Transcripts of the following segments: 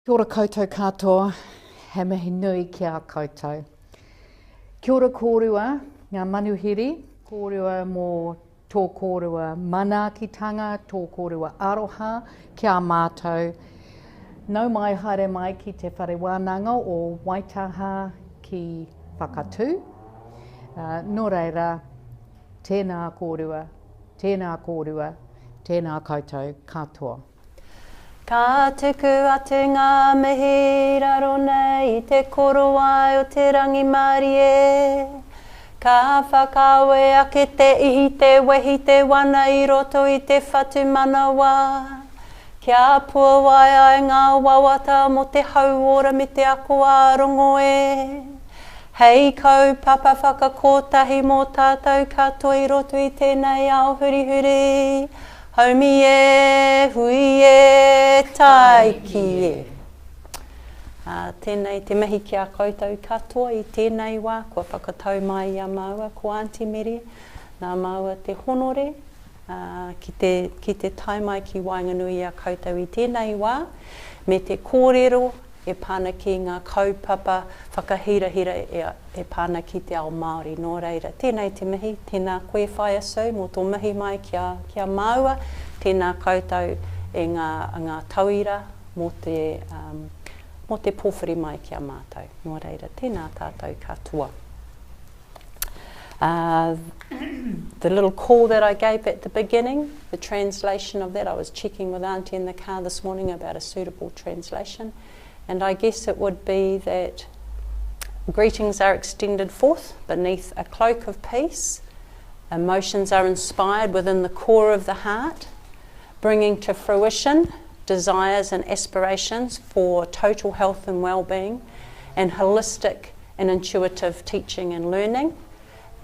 Kia ora koutou katoa, he mihi nui ki a koutou. Kia ora kōrua, ngā manuhiri, kōrua mō tō kōrua manaakitanga, tō kōrua aroha ki a mātou. Nau mai haere mai ki te whare wānanga o Waitaha ki Whakatū. Nō reira, tēnā kōrua, tēnā kōrua, tēnā koutou katoa. Ka tuku atu ngā mihi raro nei I te korowai o te rangi Māori e. Ka whakawe ake te ihi te wehi te wana I roto I te whatu manawa. Kia pua wai ai ngā wawata mo te hauora me te ako ārongo e. Hei kaupapa whakakotahi mō tātou katoa I roto I tēnei ao hurihuri. Haumi e, hui e, taiki e. Tēnei te mihi ki a koutou katoa I tēnei wā, kua whakatau mai I a maua, ko Aunty Mary, nā maua te honore, ki te tai mai ki Wainganui a koutou I tēnei wā, me te kōrero e pāna ki ngā kaupapa whakahirahira e pāna ki te ao Māori nō reira. Tēnei te mihi, tēnā koe whai asu, mō tō mihi mai ki a maua, tēnā koutou e ngā tauira mō te pōwhiri mai ki a mātou. Nō reira, tēnā tātou katoa. The little call that I gave at the beginning, the translation of that, I was checking with Auntie in the car this morning about a suitable translation. And I guess it would be that greetings are extended forth beneath a cloak of peace. Emotions are inspired within the core of the heart, bringing to fruition desires and aspirations for total health and well-being, and holistic and intuitive teaching and learning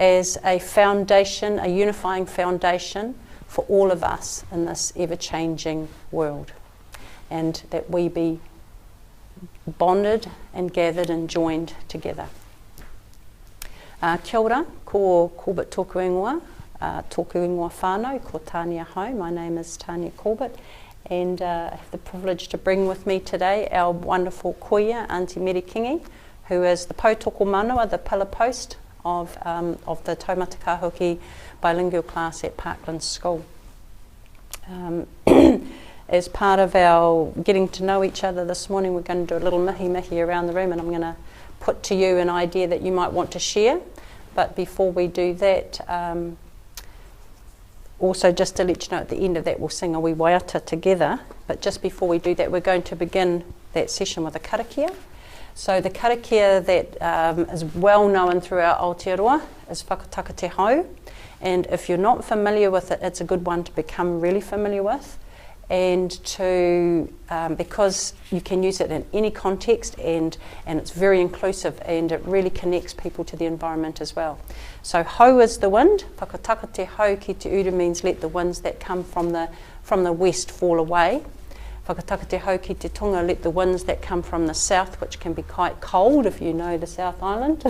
as a foundation, a unifying foundation for all of us in this ever-changing world. And that we be bonded and gathered and joined together. Kia ora, ko Corbett tōku ingoa, tōku ingoa whānau, ko Tania Hou. My name is Tania Corbett, and I have the privilege to bring with me today our wonderful koia, Aunty Mary Kingi, who is the Pautoko Manawa, the pillar post of the Taumataka Hoki bilingual class at Parkland School. As part of our getting to know each other this morning, we're going to do a little mihi around the room, and I'm going to put to you an idea that you might want to share. But before we do that, also just to let you know at the end of that we'll sing a wee waiata together. But just before we do that, we're going to begin that session with a karakia. So the karakia that is well known throughout Aotearoa is Whakataka Te Hau. And if you're not familiar with it, it's a good one to become really familiar with. And to because you can use it in any context, and it's very inclusive, and it really connects people to the environment as well. So hau is the wind. Whakataka te hau ki te uru means let the winds that come from the west fall away. Whakataka te hau ki te tonga, let the winds that come from the south, which can be quite cold if you know the South Island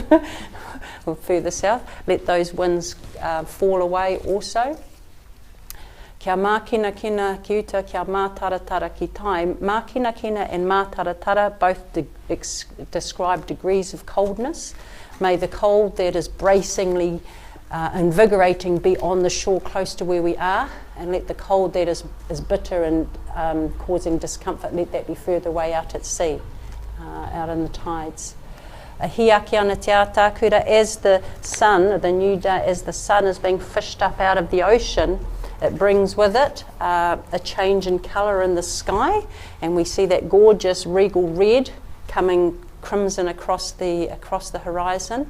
or further south, let those winds fall away also. Kia mākina kina ki uta, kia mātaratara ki tai. Mākina kina and mātaratara both describe degrees of coldness. May the cold that is bracingly invigorating be on the shore close to where we are, and let the cold that is bitter and causing discomfort, let that be further away out at sea, out in the tides. Hiaki ana te ātākura, as the sun, the new day, as the sun is being fished up out of the ocean, it brings with it a change in colour in the sky, and we see that gorgeous regal red coming crimson across the horizon.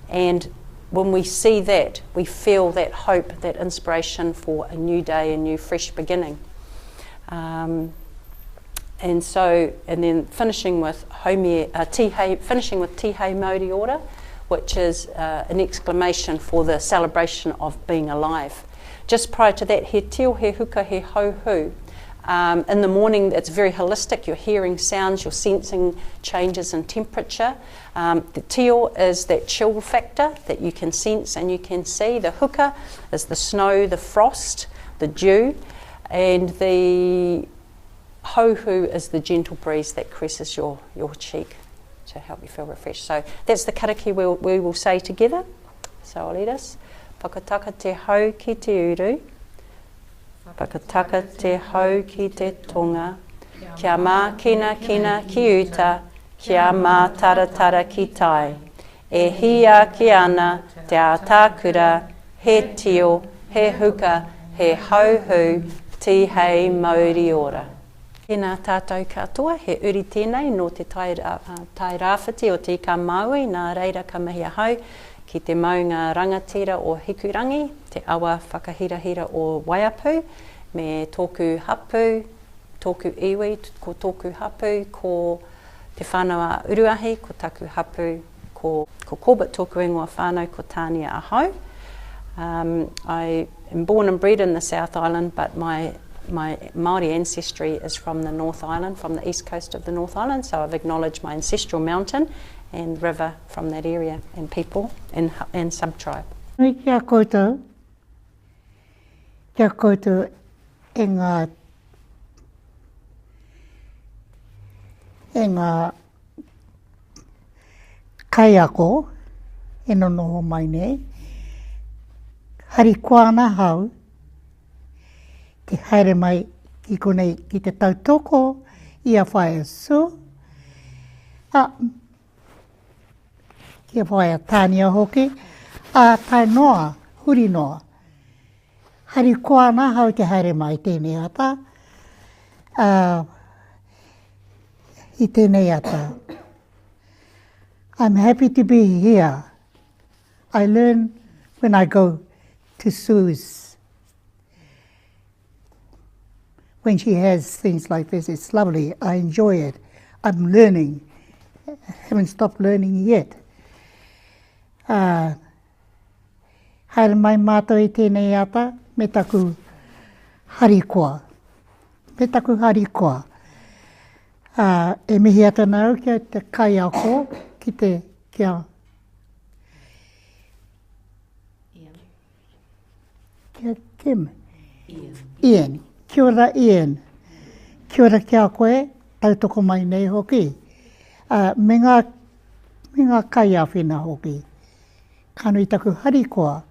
And when we see that, we feel that hope, that inspiration for a new day, a new fresh beginning. And then finishing with Tihei Mauri Ora, which is an exclamation for the celebration of being alive. Just prior to that, he tio, he huka, he hauhu. In the morning, it's very holistic. You're hearing sounds, you're sensing changes in temperature. The tio is that chill factor that you can sense and you can see. The huka is the snow, the frost, the dew. And the Hauhu is the gentle breeze that caresses your cheek to help you feel refreshed. So that's the karakia we will say together. So I'll lead us. Whakataka te hau ki te uru. Whakataka te hau ki te tonga. Kia mā kina kina ki uta. Kia mā taratara ki tai. E hia ki ana te ātākura. He tio, he huka, he hauhu, ti hei mauri ora. Tēnā tātou katoa, he uri tēnei no te tai rāwhiti o te ka maui, nā reira ka mihi ahau, ki te maunga rangatira o Hikurangi, te awa whakahirahira o Waiapu, me tōku hapu, tōku iwi, ko tōku hapu, ko te whānau uruahi, ko taku hapu, ko Corbett tōku ingoa whānau, ko Tānia ahau. I am born and bred in the South Island, but my Māori ancestry is from the North Island, from the east coast of the North Island, so I've acknowledged my ancestral mountain and river from that area, and people and sub-tribe. Kia koutou e ngā kaiako e nono mai nei. Hari kwana hau, te haere mai ki konei ki te tautoko i a whae su. Ki a whae a Tānia hoki, a tai noa, huri noa. Hari kwana hau te haere mai tēnei ata. I tēnei ata. I'm happy to be here. I learn when I go to Sue's. When she has things like this, it's lovely. I enjoy it. I'm learning. I haven't stopped learning yet. Haere mai mātou i tēnei ata, me taku harikoa. Me taku harikoa. E mihi ata nau kia te kaiako, ki te kia Kim? Ian. Kia ora Ian. Kia ora kia koe, tautoko mai nei hoki. Me ngā kaiawhina hoki. Kanu i taku harikoa.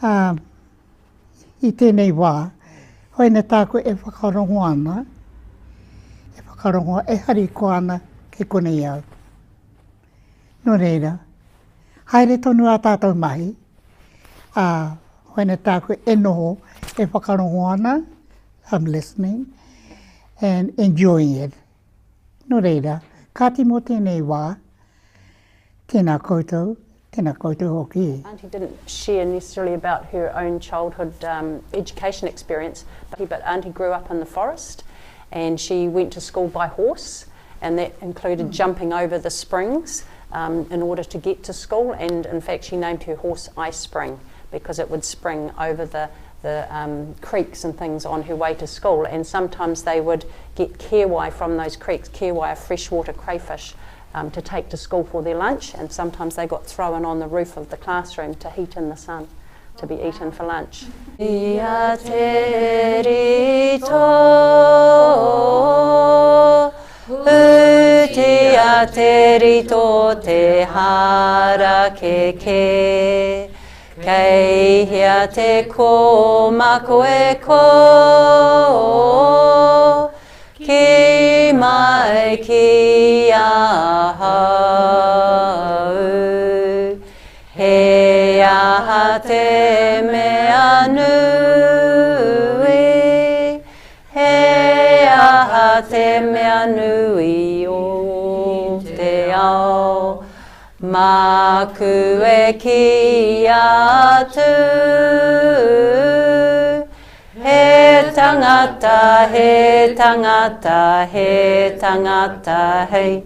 I tēnei wā, hoina tāku e whakarongo ana. E whakarongo e harikoa ana ke konei au. No reira, haere tonu a tātou mahi. Hoina tāku e noho e whakarongo ana. I'm listening and enjoying it. No reira, kāti mō tēnei wā, tēnā koutou hoki. Auntie didn't share necessarily about her own childhood education experience, but Auntie grew up in the forest and she went to school by horse, and that included jumping over the springs in order to get to school, and in fact she named her horse Ice Spring because it would spring over the creeks and things on her way to school, and sometimes they would get kiwi from those creeks, kiwi are freshwater crayfish, to take to school for their lunch, and sometimes they got thrown on the roof of the classroom to heat in the sun, to be eaten for lunch. Ia te rito, utia te rito te hara keke, kei hia te ko mako e ko, ki mai ki ahau, he aha te mea nui, he aha te mea nui o te ao, maku e ki atu, he tangata, he tangata, he tangata, hei.